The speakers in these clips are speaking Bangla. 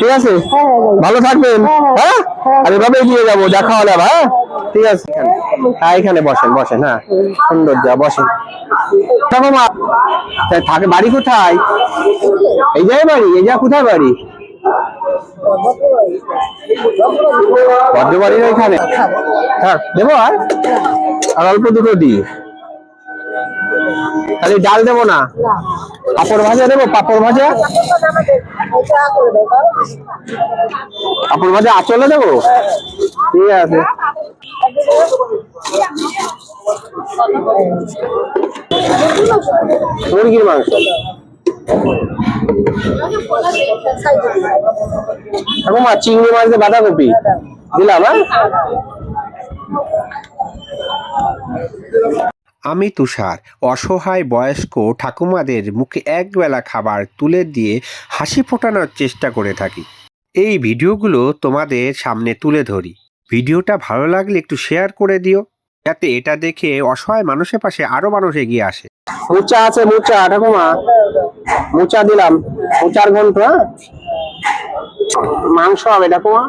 ঠিক আছে, ভালো থাকবেন। হ্যাঁ, আর এভাবে এগিয়ে যাবো, দেখা হলে। হ্যাঁ, ঠিক আছে। হ্যাঁ, এখানে বসেন বসেন। হ্যাঁ, সুন্দর যা, বসেন। থাকে বাড়ি কোথায়? এই জায়গায় বাড়ি? এই জায়গা কোথায় বাড়ি? বজ্রবাড়ির ওইখানে। হ্যাঁ, দেবো আর অল্প দুটো দিই। তাহলে ডাল দেবো না? পাপড় ভাজা দেবো? পাপড় ভাজা, পাপড় ভাজা আঁচলে দেবো? ঠিক আছে। মুরগির মাংস। ঠাকুমা, চিংড়ি মাছ দিয়ে বাঁধাকপি দিলাম। হ্যাঁ, আমি তুষার অসহায় বয়স্ক ঠাকুমাদের মুখে একবেলা খাবার তুলে দিয়ে হাসি ফোটানোর চেষ্টা করে থাকি। এই ভিডিওগুলো তোমাদের সামনে তুলে ধরি। ভিডিওটা ভালো লাগলে একটু শেয়ার করে দিও, যাতে এটা দেখে অসহায় মানুষের পাশে আরো মানুষ এগিয়ে আসে। মোচা আছে? মোচা ঠাকুমা, মোচা দিলাম। মোচার ঘন্ট। হ্যাঁ, মাংস হবে ঠাকুমা?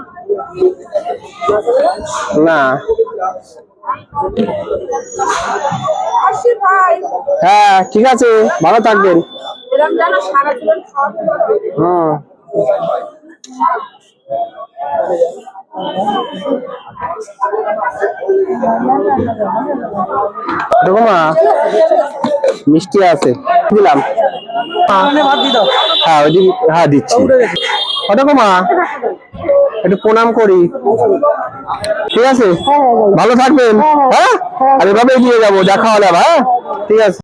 না। হ্যাঁ, ঠিক আছে, ভালো থাকবেন। হুম। ঠাকুমা, মিষ্টি আছে, দিলাম। হ্যাঁ, হ্যাঁ দিচ্ছি। ঠাকুমা, একটু প্রণাম করি। ঠিক আছে, ভালো থাকবেন। হ্যাঁ, আর এভাবে এগিয়ে যাবো, দেখা হলে। হ্যাঁ, ঠিক আছে।